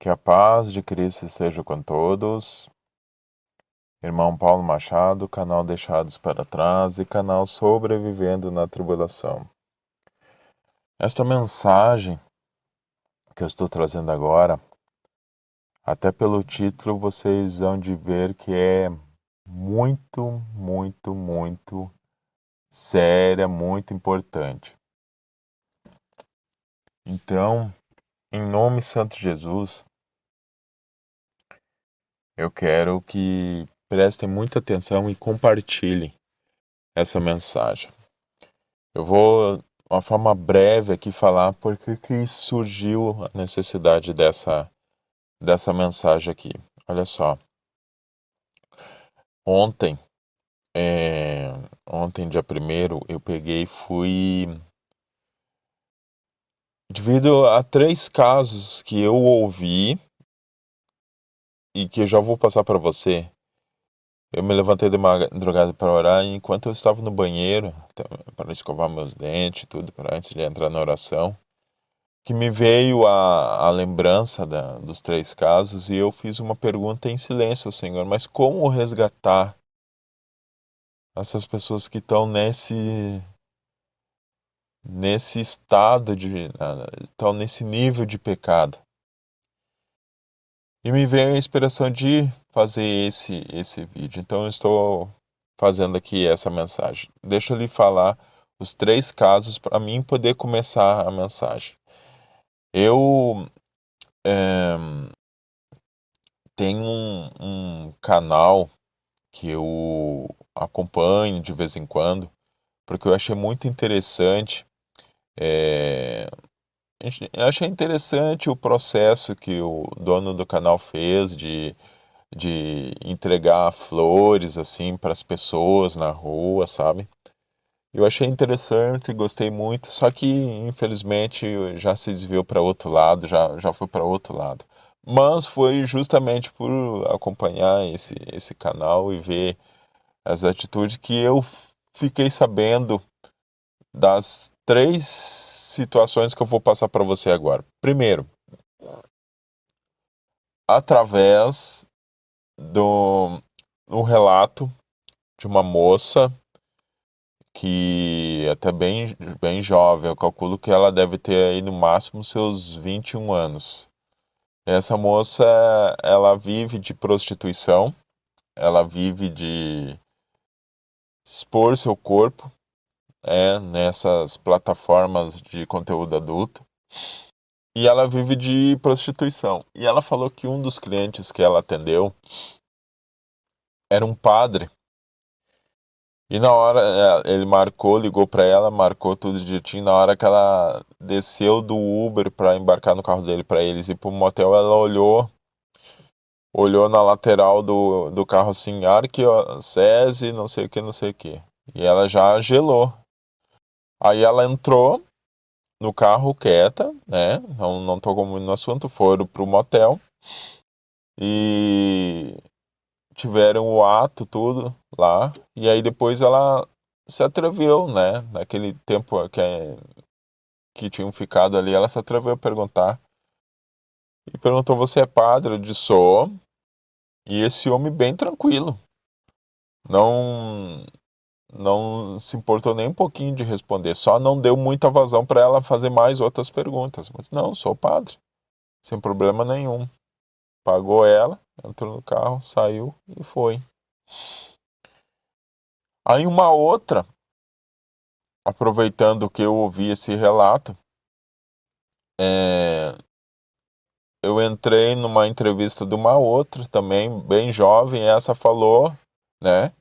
Que a paz de Cristo esteja com todos. Irmão Paulo Machado, canal Deixados para Trás e canal Sobrevivendo na Tribulação. Esta mensagem que eu estou trazendo agora, até pelo título vocês vão de ver que é muito séria, muito importante. Então, em nome santo de Jesus, eu quero que prestem muita atenção e compartilhem essa mensagem. Eu vou, de uma forma breve aqui, falar por que surgiu a necessidade dessa mensagem aqui. Olha só. Ontem, dia 1º, eu peguei e fui... Devido a 3 casos que eu ouvi e que eu já vou passar para você, eu me levantei de madrugada para orar e enquanto eu estava no banheiro, para escovar meus dentes, tudo, antes de entrar na oração, que me veio a lembrança dos 3 casos e eu fiz uma pergunta em silêncio ao Senhor, mas como resgatar essas pessoas que estão nesse estado estão nesse nível de pecado? E me veio a inspiração de fazer esse vídeo. Então eu estou fazendo aqui essa mensagem. Deixa eu lhe falar os 3 casos para mim poder começar a mensagem. Eu tenho um canal que eu acompanho de vez em quando, porque eu achei muito interessante. Eu achei interessante o processo que o dono do canal fez de entregar flores assim para as pessoas na rua, sabe? Eu achei interessante, gostei muito, só que infelizmente já se desviou para outro lado, já foi para outro lado. Mas foi justamente por acompanhar esse canal e ver as atitudes que eu fiquei sabendo das 3 situações que eu vou passar para você agora. Primeiro, através do relato de uma moça que até bem jovem, eu calculo que ela deve ter aí no máximo seus 21 anos. Essa moça, ela vive de prostituição, ela vive de expor seu corpo nessas plataformas de conteúdo adulto. E ela vive de prostituição. E ela falou que um dos clientes que ela atendeu era um padre. E na hora ele ligou para ela, marcou tudo direitinho. Na hora que ela desceu do Uber para embarcar no carro dele para eles ir pro motel, ela olhou na lateral do carro assim, arquidiocese, não sei o que, não sei o que. E ela já gelou. Aí ela entrou no carro quieta, né? Não tocou muito no assunto, foram pro motel e tiveram o ato, tudo lá. E aí depois ela se atreveu, né? Naquele tempo que tinham ficado ali, ela se atreveu a perguntar. E perguntou: Você é padre? Eu disse: Sou. E esse homem bem tranquilo. Não, não se importou nem um pouquinho de responder. Só não deu muita vazão para ela fazer mais outras perguntas. Mas não, sou padre. Sem problema nenhum. Pagou ela, entrou no carro, saiu e foi. Aí uma outra, aproveitando que eu ouvi esse relato, eu entrei numa entrevista de uma outra também, bem jovem, e essa falou, né,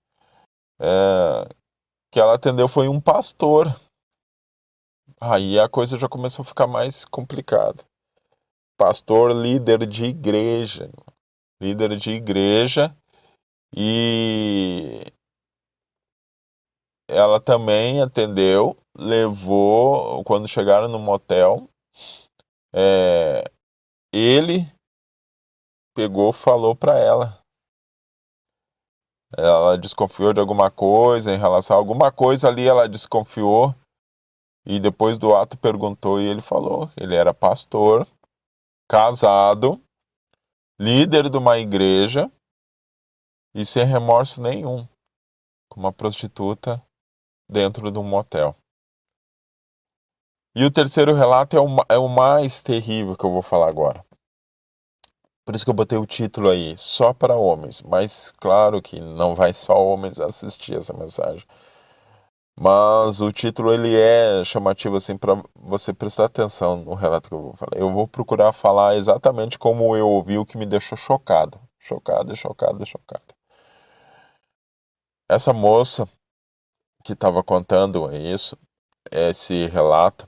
que ela atendeu foi um pastor. Aí a coisa já começou a ficar mais complicada. Pastor, líder de igreja, e ela também atendeu, levou, quando chegaram no motel, ele pegou, falou para ela. Ela desconfiou de alguma coisa, em relação a alguma coisa ali ela desconfiou, e depois do ato perguntou e ele falou. Ele era pastor, casado, líder de uma igreja e sem remorso nenhum, com uma prostituta dentro de um motel. E o terceiro relato é o mais terrível que eu vou falar agora. Por isso que eu botei o título aí, só para homens. Mas claro que não vai só homens assistir essa mensagem. Mas o título ele é chamativo assim para você prestar atenção no relato que eu vou falar. Eu vou procurar falar exatamente como eu ouvi, o que me deixou chocado. Chocado, chocado, chocado. Essa moça que estava contando isso, esse relato,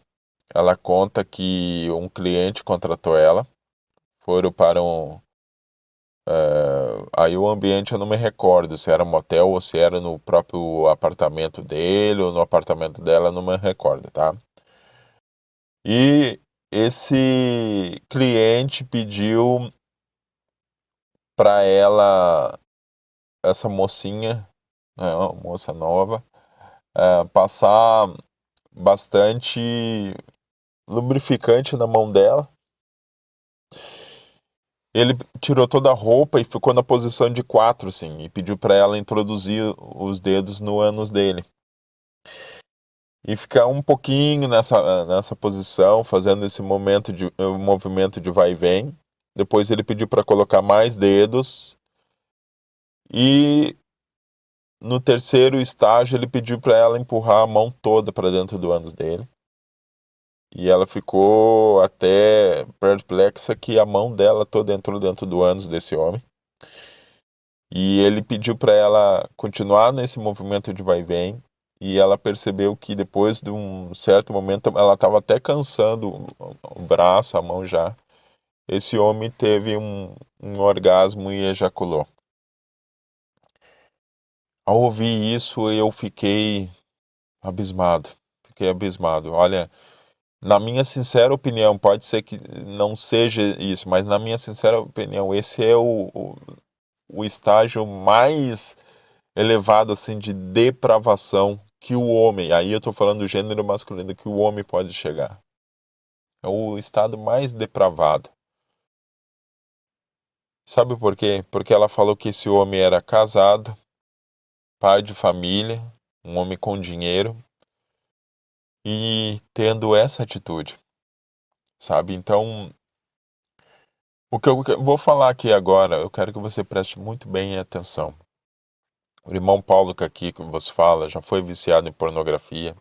ela conta que um cliente contratou ela, foram para aí o ambiente eu não me recordo se era motel ou se era no próprio apartamento dele ou no apartamento dela, não me recordo, tá? E esse cliente pediu para ela, essa mocinha, né, uma moça nova, passar bastante lubrificante na mão dela. Ele tirou toda a roupa e ficou na posição de 4, assim, e pediu para ela introduzir os dedos no ânus dele. E ficar um pouquinho nessa posição, fazendo esse movimento de vai e vem. Depois ele pediu para colocar mais dedos. E no terceiro estágio ele pediu para ela empurrar a mão toda para dentro do ânus dele. E ela ficou até perplexa que a mão dela toda entrou dentro do ânus desse homem. E ele pediu para ela continuar nesse movimento de vai e vem. E ela percebeu que depois de um certo momento ela estava até cansando o braço, a mão já. Esse homem teve um orgasmo e ejaculou. Ao ouvir isso, eu fiquei abismado. Fiquei abismado. Olha, na minha sincera opinião, pode ser que não seja isso, mas na minha sincera opinião, esse é o estágio mais elevado assim de depravação que o homem, aí eu estou falando do gênero masculino, que o homem pode chegar. É o estado mais depravado. Sabe por quê? Porque ela falou que esse homem era casado, pai de família, um homem com dinheiro e tendo essa atitude, sabe? Então, o que eu vou falar aqui agora, eu quero que você preste muito bem atenção. O irmão Paulo que aqui que você fala já foi viciado em pornografia.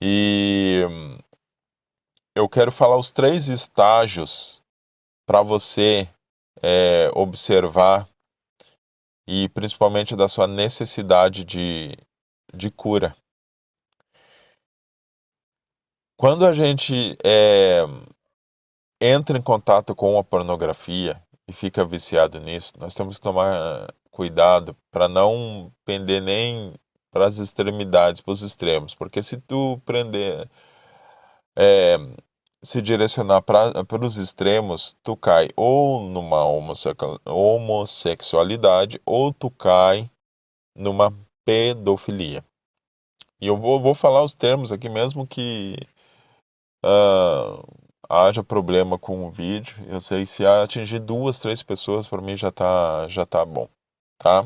E eu quero falar os 3 estágios para você observar e principalmente da sua necessidade de cura. Quando a gente entra em contato com a pornografia e fica viciado nisso, nós temos que tomar cuidado para não pender nem para as extremidades, para os extremos, porque se tu se direcionar para os extremos, tu cai ou numa homossexualidade ou tu cai numa pedofilia. E eu vou falar os termos aqui mesmo que ah, haja problema com o vídeo. Eu sei se atingir 2, 3 pessoas, para mim já tá bom, tá?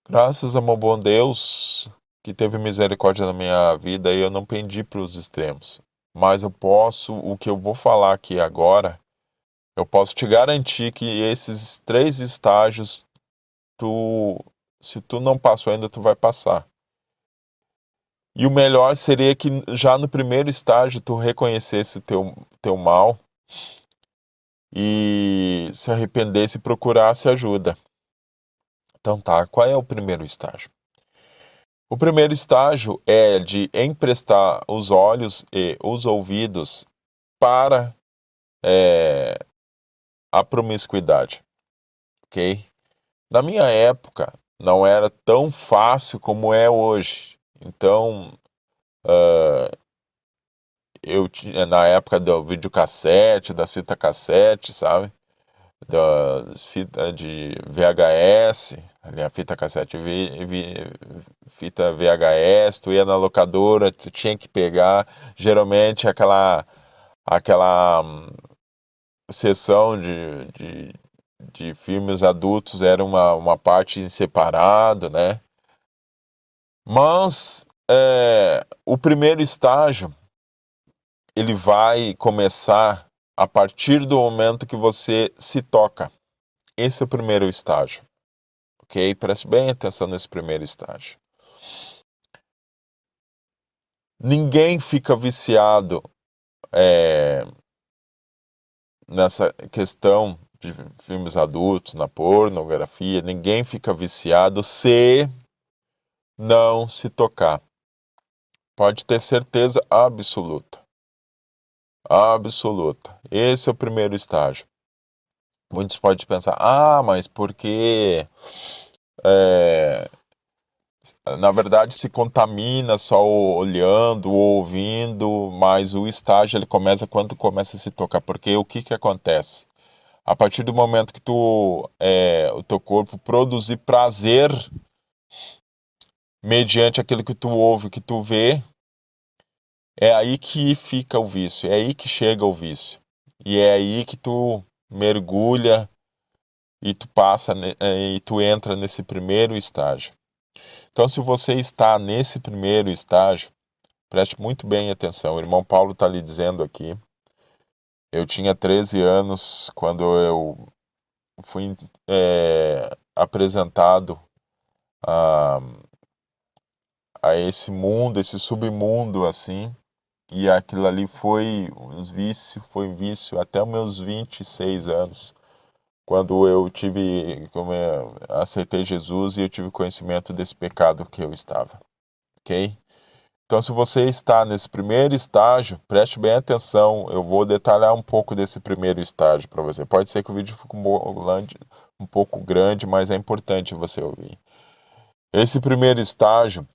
Graças a meu bom Deus que teve misericórdia na minha vida e eu não pendi para os extremos. Mas o que eu vou falar aqui agora, eu posso te garantir que esses 3 estágios, se tu não passou ainda, tu vai passar. E o melhor seria que já no primeiro estágio tu reconhecesse o teu mal e se arrependesse e procurasse ajuda. Então tá, qual é o primeiro estágio? O primeiro estágio é de emprestar os olhos e os ouvidos para a promiscuidade, ok? Na minha época não era tão fácil como é hoje. Então, eu tinha na época do videocassete, da fita cassete, sabe? Da fita de VHS, ali a fita cassete, fita VHS, tu ia na locadora, tu tinha que pegar, geralmente aquela sessão de filmes adultos era uma parte em separado, né? Mas o primeiro estágio, ele vai começar a partir do momento que você se toca. Esse é o primeiro estágio, ok? Preste bem atenção nesse primeiro estágio. Ninguém fica viciado nessa questão de filmes adultos, na pornografia. Ninguém fica viciado se não se tocar. Pode ter certeza absoluta. Absoluta. Esse é o primeiro estágio. Muitos podem pensar, mas porque na verdade se contamina só olhando ou ouvindo, mas o estágio ele começa quando começa a se tocar, porque o que acontece? A partir do momento que o teu corpo produzir prazer mediante aquilo que tu ouve, que tu vê, é aí que fica o vício, é aí que chega o vício. E é aí que tu mergulha e tu passa e tu entra nesse primeiro estágio. Então, se você está nesse primeiro estágio, preste muito bem atenção. O irmão Paulo está lhe dizendo aqui. Eu tinha 13 anos quando eu fui apresentado a, a esse mundo, esse submundo assim. E aquilo ali foi um vício até os meus 26 anos. Quando eu aceitei Jesus e eu tive conhecimento desse pecado que eu estava, ok? Então, se você está nesse primeiro estágio, preste bem atenção, eu vou detalhar um pouco desse primeiro estágio para você. Pode ser que o vídeo fique um pouco grande, mas é importante você ouvir. Esse primeiro estágio,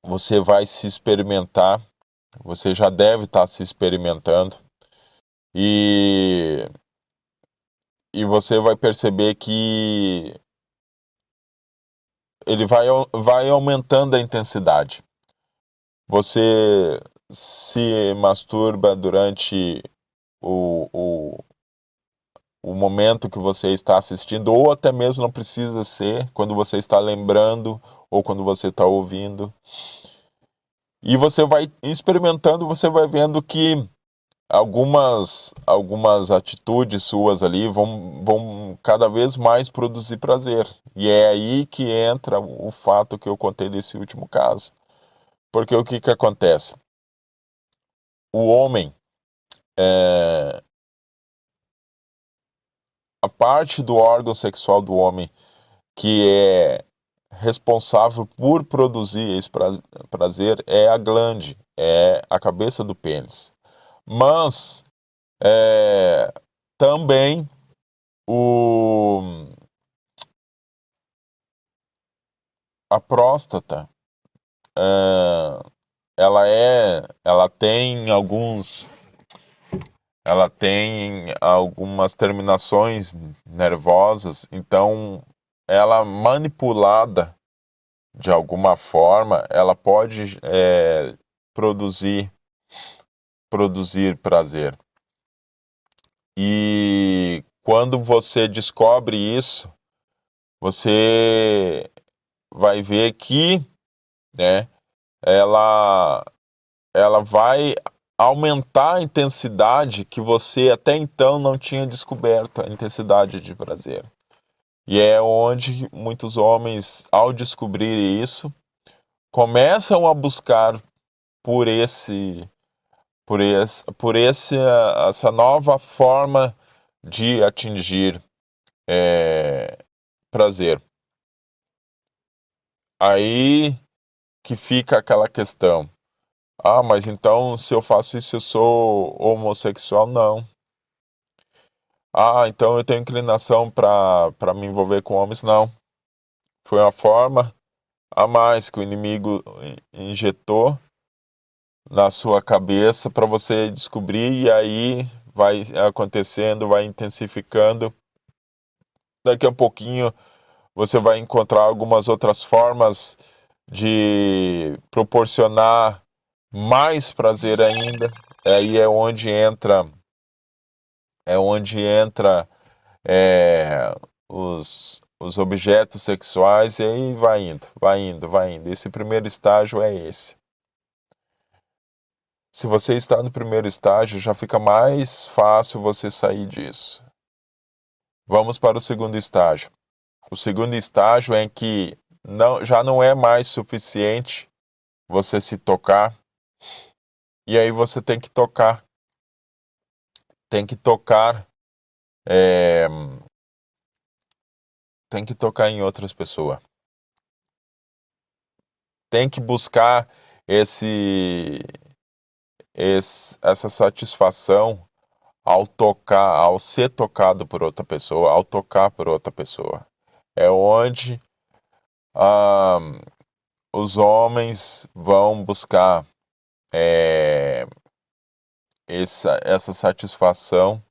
você vai se experimentar, você já deve estar se experimentando, e você vai perceber que ele vai aumentando a intensidade. Você se masturba durante o, o momento que você está assistindo, ou até mesmo não precisa ser quando você está lembrando ou quando você está ouvindo. E você vai experimentando, você vai vendo que algumas atitudes suas ali vão cada vez mais produzir prazer. E é aí que entra o fato que eu contei desse último caso. Porque o que acontece? O homem, a parte do órgão sexual do homem que é responsável por produzir esse prazer é a glande, é a cabeça do pênis. Mas também a próstata, ela tem algumas terminações nervosas, então ela manipulada de alguma forma, ela pode produzir prazer. E quando você descobre isso, você vai ver que, né, ela vai aumentar a intensidade que você até então não tinha descoberto, a intensidade de prazer. E é onde muitos homens, ao descobrir isso, começam a buscar por essa nova forma de atingir prazer. Aí que fica aquela questão. Mas então se eu faço isso eu sou homossexual? Não. Então eu tenho inclinação para me envolver com homens? Não. Foi uma forma a mais que o inimigo injetou na sua cabeça para você descobrir, e aí vai acontecendo, vai intensificando. Daqui a pouquinho você vai encontrar algumas outras formas de proporcionar mais prazer ainda. Aí é onde entra é onde entra os objetos sexuais, e aí vai indo, vai indo, vai indo. Esse primeiro estágio é esse. Se você está no primeiro estágio, já fica mais fácil você sair disso. Vamos para o segundo estágio. O segundo estágio é em que já não é mais suficiente você se tocar, e aí você tem que tocar. Tem que tocar. Tem que tocar em outras pessoas. Tem que buscar essa satisfação ao tocar, ao ser tocado por outra pessoa, ao tocar por outra pessoa. É onde os homens vão buscar essa satisfação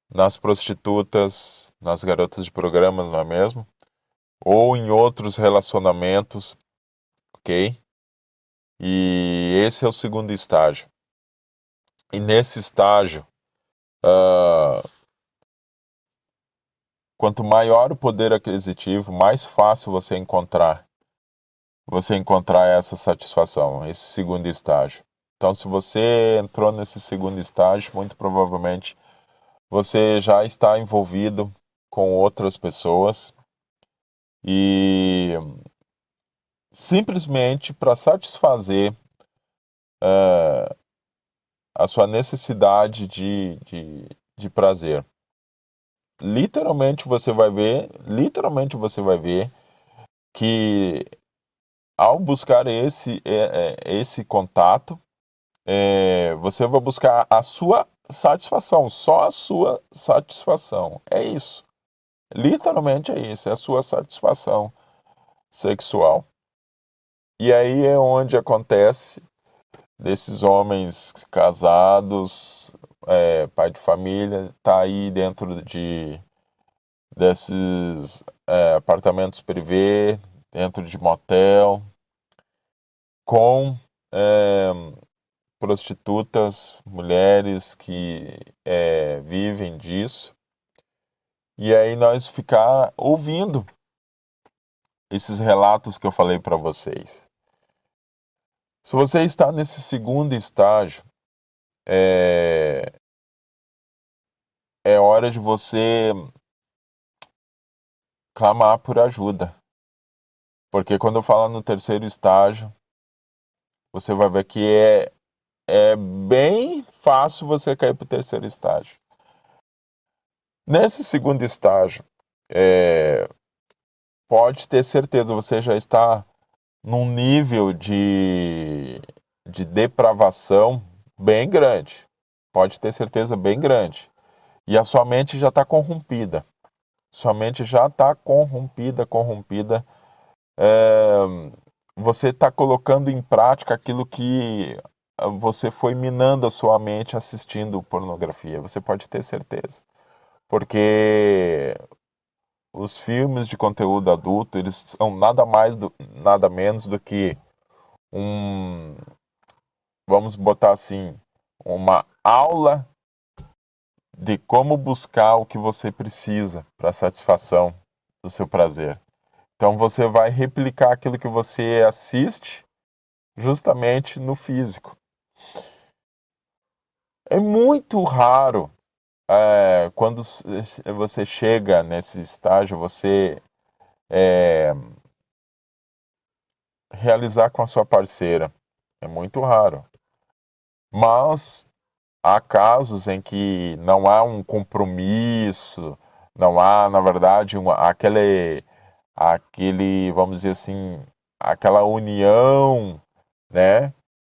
nas prostitutas, nas garotas de programas, não é mesmo? Ou em outros relacionamentos, ok? E esse é o segundo estágio. E nesse estágio, quanto maior o poder aquisitivo, mais fácil você encontrar essa satisfação, esse segundo estágio. Então, se você entrou nesse segundo estágio, muito provavelmente você já está envolvido com outras pessoas e simplesmente para satisfazer a sua necessidade de prazer. Literalmente você vai ver que ao buscar esse contato, você vai buscar a sua satisfação, só a sua satisfação. É isso. Literalmente é isso, é a sua satisfação sexual. E aí é onde acontece desses homens casados, pai de família, tá aí dentro desses apartamentos privê, dentro de motel, com prostitutas, mulheres que vivem disso. E aí nós ficar ouvindo esses relatos que eu falei para vocês. Se você está nesse segundo estágio, é hora de você clamar por ajuda. Porque quando eu falo no terceiro estágio, você vai ver que é bem fácil você cair para o terceiro estágio. Nesse segundo estágio, pode ter certeza, você já está num nível de depravação bem grande. Pode ter certeza, bem grande. E a sua mente já está corrompida. Sua mente já está corrompida. Você está colocando em prática aquilo que você foi minando a sua mente assistindo pornografia. Você pode ter certeza. Porque os filmes de conteúdo adulto, eles são nada menos do que vamos botar assim, uma aula de como buscar o que você precisa para a satisfação do seu prazer. Então você vai replicar aquilo que você assiste justamente no físico. É muito raro quando você chega nesse estágio, você realizar com a sua parceira. É muito raro. Mas há casos em que não há um compromisso, não há, na verdade, aquele, vamos dizer assim, aquela união, né?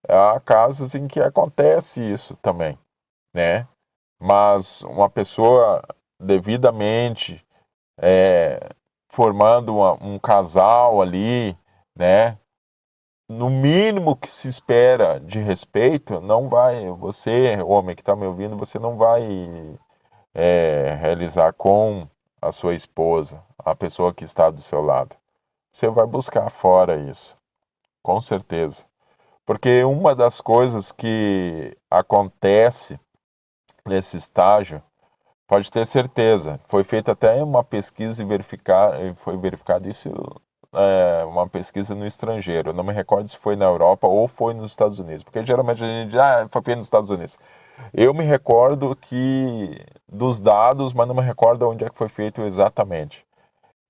Há casos em que acontece isso também, né? Mas uma pessoa devidamente formando um casal ali, né? No mínimo que se espera de respeito, não vai, você, homem que está me ouvindo, você não vai realizar com a sua esposa, a pessoa que está do seu lado. Você vai buscar fora isso, com certeza. Porque uma das coisas que acontece nesse estágio Pode ter certeza. Foi feita até uma pesquisa e foi verificado isso, uma pesquisa no estrangeiro. Eu não me recordo se foi na Europa ou foi nos Estados Unidos, porque geralmente a gente diz, foi feito nos Estados Unidos. Eu me recordo que dos dados, mas não me recordo onde é que foi feito exatamente,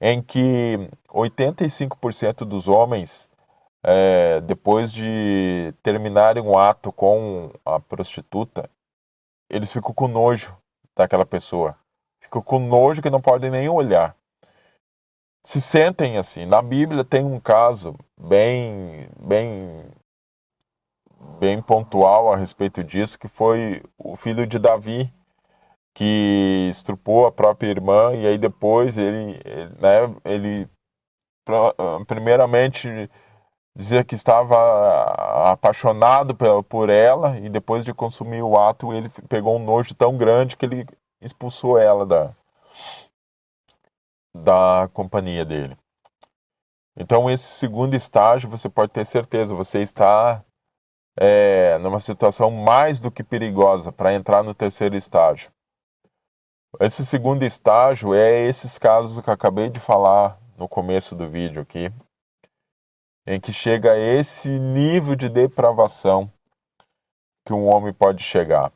em que 85% dos homens, depois de terminarem um ato com a prostituta, eles ficam com nojo daquela pessoa. Ficam com nojo que não podem nem olhar. Se sentem assim. Na Bíblia tem um caso bem pontual a respeito disso, que foi o filho de Davi, que estrupou a própria irmã, e aí depois ele primeiramente dizia que estava apaixonado por ela, e depois de consumir o ato, ele pegou um nojo tão grande que ele expulsou ela da companhia dele. Então, esse segundo estágio, você pode ter certeza, você está numa situação mais do que perigosa para entrar no terceiro estágio. Esse segundo estágio é esses casos que eu acabei de falar no começo do vídeo aqui, em que chega a esse nível de depravação que um homem pode chegar.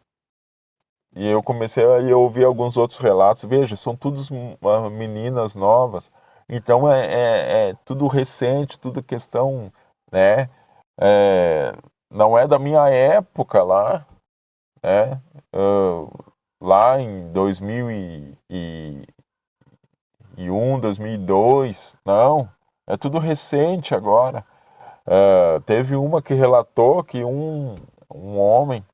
E eu comecei a ouvir alguns outros relatos. Veja, são todas meninas novas, então é tudo recente, tudo questão, né? Não é da minha época lá, né? Lá em 2001, 2002, não, é tudo recente agora. Teve uma que relatou que um homem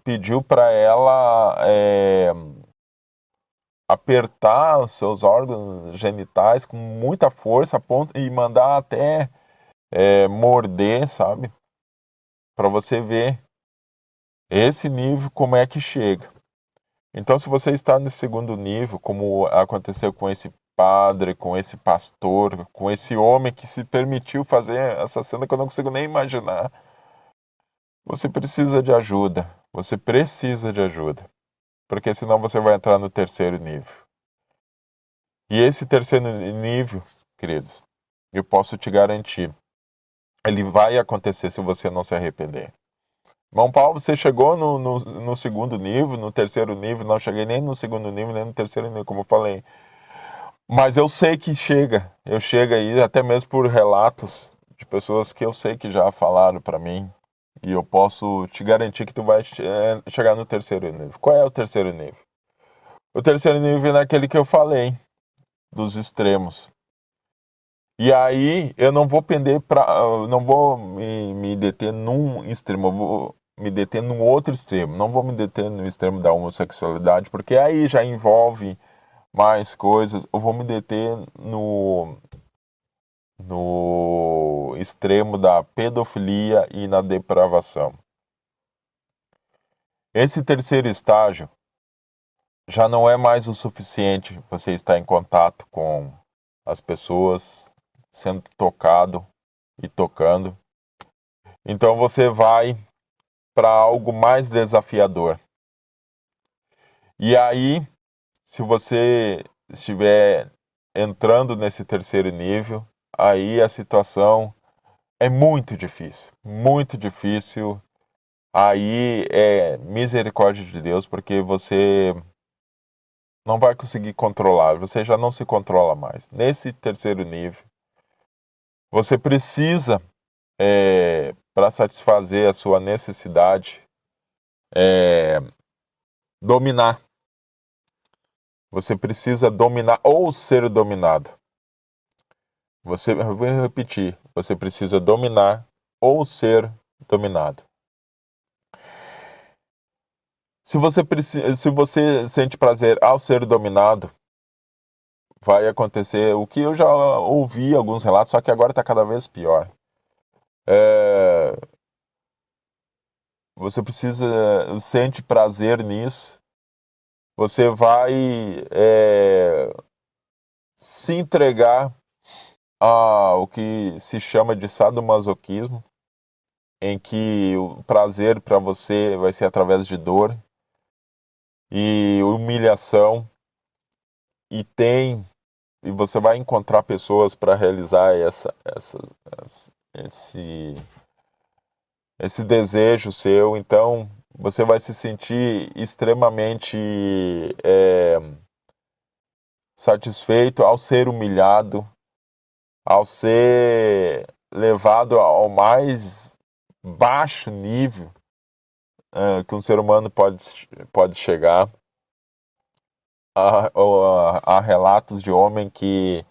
pediu para ela apertar os seus órgãos genitais com muita força a ponto, e mandar até morder, sabe? Para você ver esse nível como é que chega. Então, se você está nesse segundo nível, como aconteceu com esse padre, com esse pastor, com esse homem que se permitiu fazer essa cena que eu não consigo nem imaginar, você precisa de ajuda. Você precisa de ajuda. Porque senão você vai entrar no terceiro nível. E esse terceiro nível, queridos, eu posso te garantir, ele vai acontecer se você não se arrepender. Irmão Paulo, você chegou no segundo nível, no terceiro nível, não cheguei nem no segundo nível, nem no terceiro nível, como eu falei. Mas eu sei que chega, eu chego aí até mesmo por relatos de pessoas que eu sei que já falaram para mim, e eu posso te garantir que tu vai chegar no terceiro nível. Qual é o terceiro nível? O terceiro nível é naquele que eu falei, dos extremos. E aí eu não vou não vou me deter num extremo, eu vou me deter num outro extremo. Não vou me deter no extremo da homossexualidade, porque aí já envolve mais coisas. Eu vou me deter no extremo da pedofilia e na depravação. Esse terceiro estágio já não é mais o suficiente você estar em contato com as pessoas, sendo tocado e tocando. Então você vai para algo mais desafiador. E aí, se você estiver entrando nesse terceiro nível, aí a situação é muito difícil, muito difícil. Aí é misericórdia de Deus, porque você não vai conseguir controlar, você já não se controla mais. Nesse terceiro nível, você precisa, para satisfazer a sua necessidade, dominar. Você precisa dominar ou ser dominado. Eu vou repetir, você precisa dominar ou ser dominado. Se você sente prazer ao ser dominado, vai acontecer o que eu já ouvi alguns relatos, só que agora está cada vez pior. Você sente prazer nisso, você vai se entregar ao que se chama de sadomasoquismo, em que o prazer para você vai ser através de dor e humilhação, e você vai encontrar pessoas para realizar esse, esse desejo seu. Então você vai se sentir extremamente satisfeito ao ser humilhado, ao ser levado ao mais baixo nível que um ser humano pode chegar. Há relatos de homem que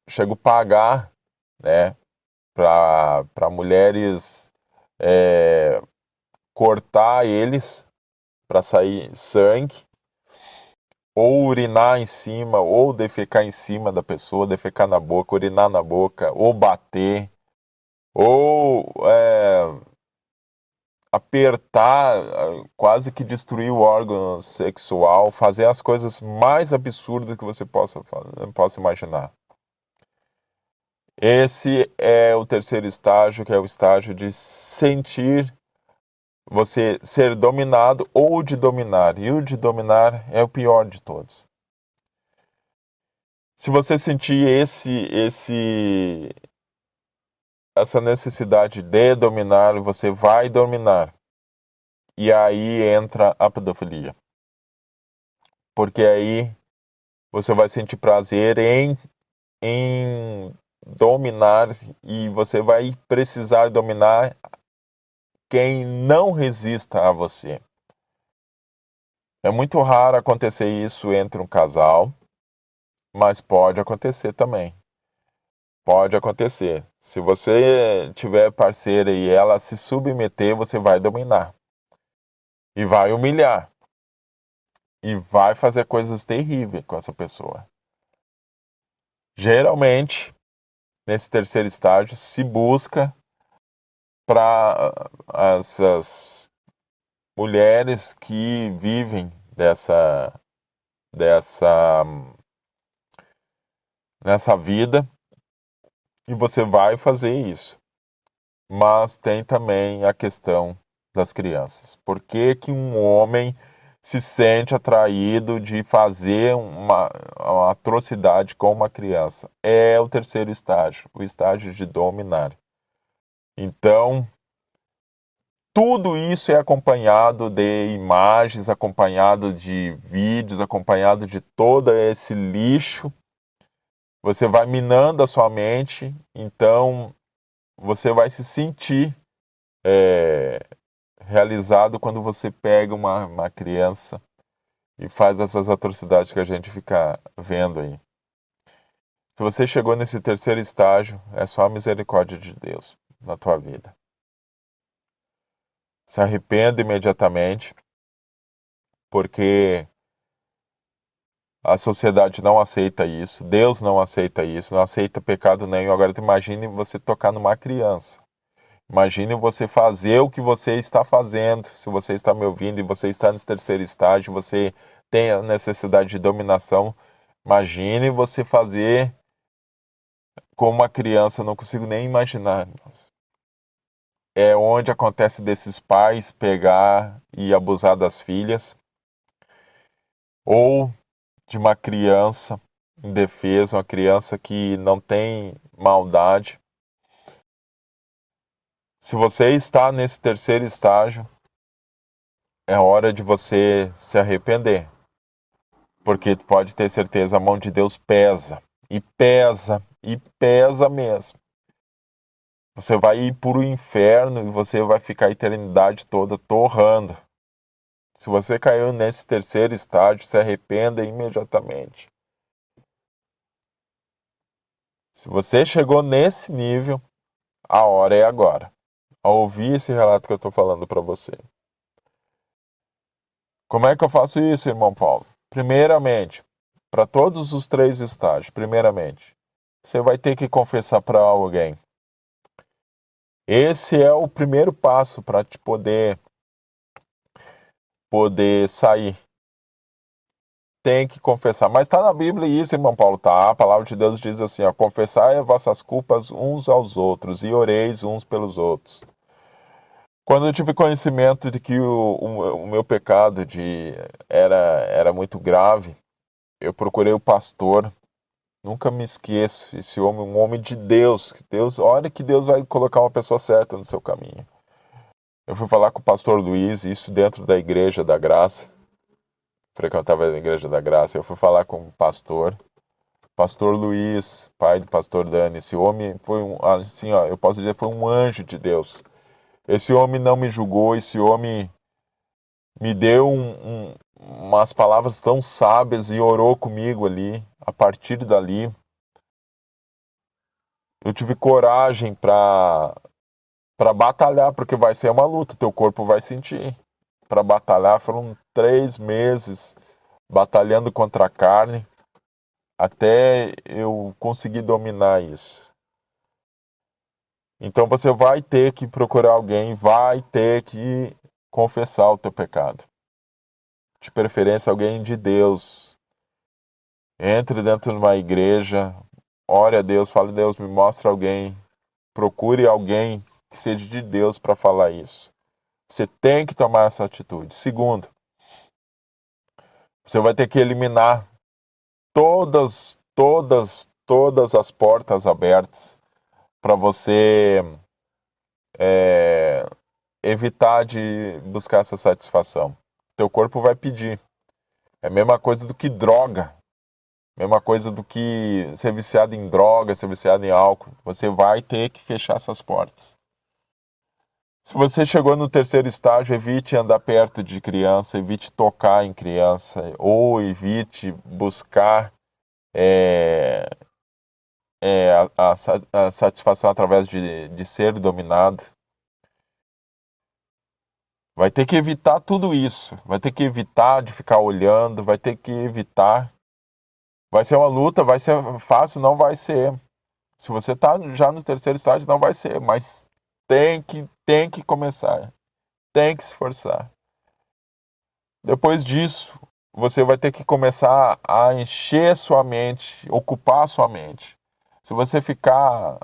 chegou a pagar, né, para mulheres cortar eles para sair sangue, ou urinar em cima, ou defecar em cima da pessoa, defecar na boca, urinar na boca, ou bater, ou apertar, quase que destruir o órgão sexual, fazer as coisas mais absurdas que você possa imaginar. Esse é o terceiro estágio, que é o estágio de sentir você ser dominado ou de dominar. E o de dominar é o pior de todos. Se você sentir essa necessidade de dominar, você vai dominar. E aí entra a pedofilia. Porque aí você vai sentir prazer em dominar, e você vai precisar dominar quem não resista a você. É muito raro acontecer isso entre um casal, mas pode acontecer também. Pode acontecer. Se você tiver parceira e ela se submeter, você vai dominar. E vai humilhar. E vai fazer coisas terríveis com essa pessoa. Geralmente, nesse terceiro estágio, se busca para essas mulheres que vivem nessa vida, e você vai fazer isso. Mas tem também a questão das crianças. Por que que um homem se sente atraído de fazer uma atrocidade com uma criança? É o terceiro estágio, o estágio de dominar. Então, tudo isso é acompanhado de imagens, acompanhado de vídeos, acompanhado de todo esse lixo. Você vai minando a sua mente, então você vai se sentir realizado quando você pega uma criança e faz essas atrocidades que a gente fica vendo aí. Se você chegou nesse terceiro estágio, é só a misericórdia de Deus na tua vida. Se arrependa imediatamente, porque a sociedade não aceita isso, Deus não aceita isso, não aceita pecado nenhum. Agora imagine você tocar numa criança. Imagine você fazer o que você está fazendo. Se você está me ouvindo e você está nesse terceiro estágio, você tem a necessidade de dominação. Imagine você fazer como uma criança, eu não consigo nem imaginar. É onde acontece desses pais pegar e abusar das filhas, ou de uma criança indefesa, uma criança que não tem maldade. Se você está nesse terceiro estágio, é hora de você se arrepender. Porque pode ter certeza, a mão de Deus pesa. E pesa, e pesa mesmo. Você vai ir para o inferno e você vai ficar a eternidade toda torrando. Se você caiu nesse terceiro estágio, se arrependa imediatamente. Se você chegou nesse nível, a hora é agora. Ao ouvir esse relato que eu estou falando para você. Como é que eu faço isso, irmão Paulo? Primeiramente, para todos os três estágios, primeiramente, você vai ter que confessar para alguém. Esse é o primeiro passo para te poder sair tem que confessar. Mas está na Bíblia isso, irmão Paulo, tá? A palavra de Deus diz assim, ó, confessai as vossas culpas uns aos outros e oreis uns pelos outros. Quando eu tive conhecimento de que o meu pecado era muito grave, eu procurei o pastor. Nunca me esqueço, esse homem, um homem de Deus. Deus, olha que Deus vai colocar uma pessoa certa no seu caminho. Eu fui falar com o pastor Luiz, isso dentro da Igreja da Graça. Frequentava a Igreja da Graça. Eu fui falar com o pastor Luiz, pai do pastor Dani. Esse homem foi assim, ó, eu posso dizer, foi um anjo de Deus. Esse homem não me julgou, esse homem me deu umas palavras tão sábias e orou comigo ali. A partir dali, eu tive coragem para batalhar, porque vai ser uma luta, teu corpo vai sentir. Para batalhar, foram 3 meses batalhando contra a carne, até eu conseguir dominar isso. Então você vai ter que procurar alguém, vai ter que confessar o teu pecado. De preferência, alguém de Deus. Entre dentro de uma igreja, ore a Deus, fale, Deus, me mostra alguém. Procure alguém que seja de Deus para falar isso. Você tem que tomar essa atitude. Segundo, você vai ter que eliminar todas as portas abertas para você evitar de buscar essa satisfação. Teu corpo vai pedir. É a mesma coisa do que droga. Mesma coisa do que ser viciado em droga, ser viciado em álcool. Você vai ter que fechar essas portas. Se você chegou no 3º estágio, evite andar perto de criança, evite tocar em criança, ou evite buscar a satisfação através de ser dominado. Vai ter que evitar tudo isso, vai ter que evitar de ficar olhando, vai ter que evitar. Vai ser uma luta, vai ser fácil, não vai ser. Se você está já no 3º estágio, não vai ser, mas tem que começar, tem que se esforçar. Depois disso, você vai ter que começar a encher sua mente, ocupar sua mente. Se você ficar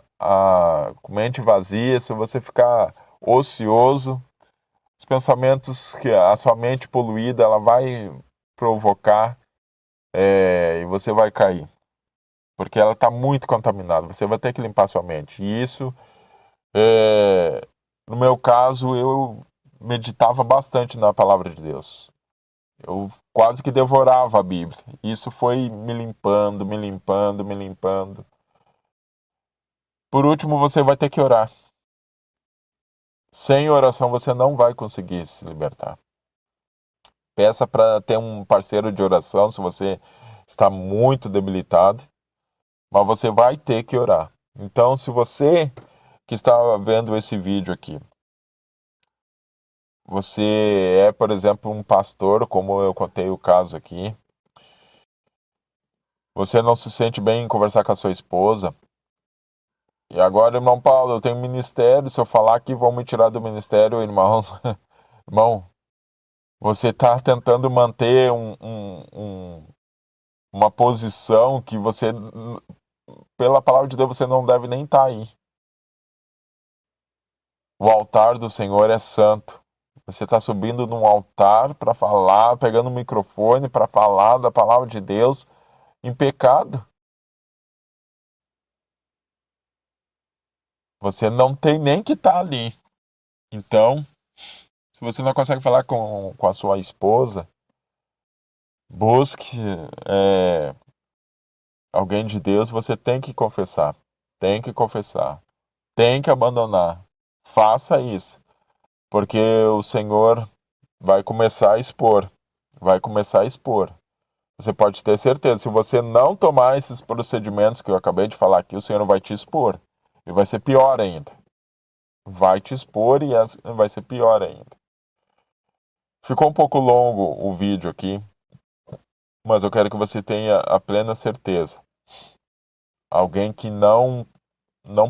com mente vazia, se você ficar ocioso, os pensamentos que a sua mente poluída ela vai provocar e você vai cair. Porque ela está muito contaminada. Você vai ter que limpar sua mente. E isso, no meu caso, eu meditava bastante na palavra de Deus. Eu quase que devorava a Bíblia. Isso foi me limpando, me limpando, me limpando. Por último, você vai ter que orar. Sem oração, você não vai conseguir se libertar. Peça para ter um parceiro de oração se você está muito debilitado. Mas você vai ter que orar. Então, se você que está vendo esse vídeo aqui, você é, por exemplo, um pastor, como eu contei o caso aqui, você não se sente bem em conversar com a sua esposa, e agora, irmão Paulo, eu tenho um ministério, se eu falar aqui vão me tirar do ministério, irmãos. Irmão, você está tentando manter uma posição que você, pela palavra de Deus, você não deve nem estar aí. O altar do Senhor é santo. Você está subindo num altar para falar, pegando o microfone para falar da palavra de Deus em pecado. Você não tem nem que estar ali. Então, se você não consegue falar com a sua esposa, busque alguém de Deus, você tem que confessar. Tem que confessar. Tem que abandonar. Faça isso. Porque o Senhor vai começar a expor. Vai começar a expor. Você pode ter certeza, se você não tomar esses procedimentos que eu acabei de falar aqui, o Senhor vai te expor. E vai ser pior ainda. Vai te expor e vai ser pior ainda. Ficou um pouco longo o vídeo aqui, mas eu quero que você tenha a plena certeza. Alguém que não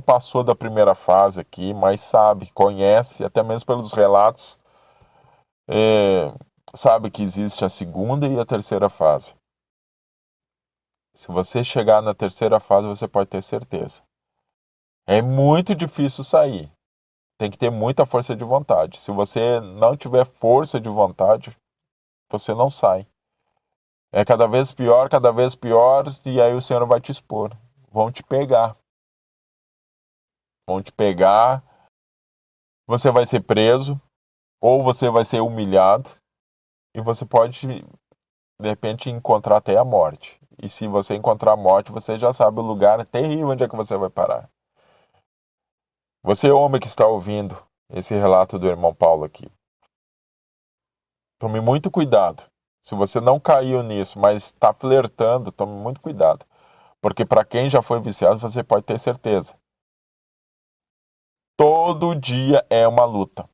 passou da primeira fase aqui, mas sabe, conhece, até mesmo pelos relatos, sabe que existe a segunda e a terceira fase. Se você chegar na terceira fase, você pode ter certeza. É muito difícil sair. Tem que ter muita força de vontade. Se você não tiver força de vontade, você não sai. É cada vez pior, e aí o Senhor vai te expor. Vão te pegar. Vão te pegar, você vai ser preso, ou você vai ser humilhado, e você pode, de repente, encontrar até a morte. E se você encontrar a morte, você já sabe o lugar terrível onde é que você vai parar. Você, homem que está ouvindo esse relato do irmão Paulo aqui, tome muito cuidado. Se você não caiu nisso, mas está flertando, tome muito cuidado. Porque para quem já foi viciado, você pode ter certeza. Todo dia é uma luta.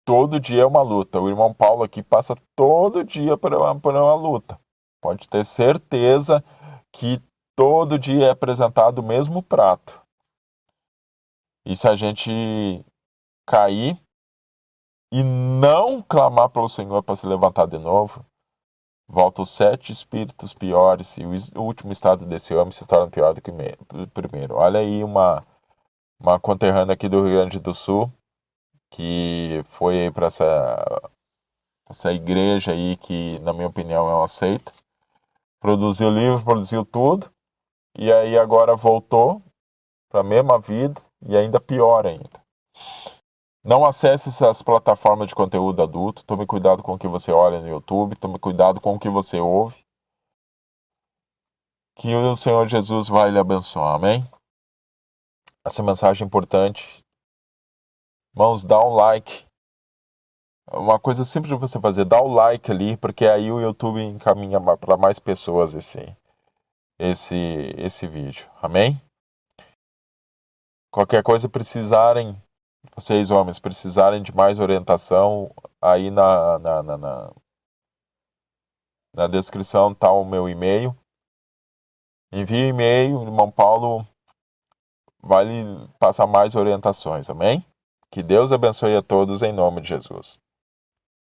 Todo dia é uma luta. O irmão Paulo aqui passa todo dia por uma luta. Pode ter certeza que todo dia é apresentado o mesmo prato. E se a gente cair e não clamar pelo Senhor para se levantar de novo, volta os 7 espíritos piores e o último estado desse homem se torna pior do que o primeiro. Olha aí uma conterrânea aqui do Rio Grande do Sul que foi para essa igreja aí que, na minha opinião, é uma seita. Produziu livro, produziu tudo, e aí agora voltou para a mesma vida e ainda pior ainda. Não acesse essas plataformas de conteúdo adulto, tome cuidado com o que você olha no YouTube, tome cuidado com o que você ouve, que o Senhor Jesus vai lhe abençoar, amém? Essa mensagem é importante. Irmãos, dá um like. Uma coisa simples de você fazer, dá o like ali, porque aí o YouTube encaminha para mais pessoas esse vídeo, amém? Qualquer coisa precisarem, vocês homens precisarem de mais orientação, aí na descrição está o meu e-mail. Envie um e-mail, o irmão Paulo vai lhe passar mais orientações, amém? Que Deus abençoe a todos em nome de Jesus.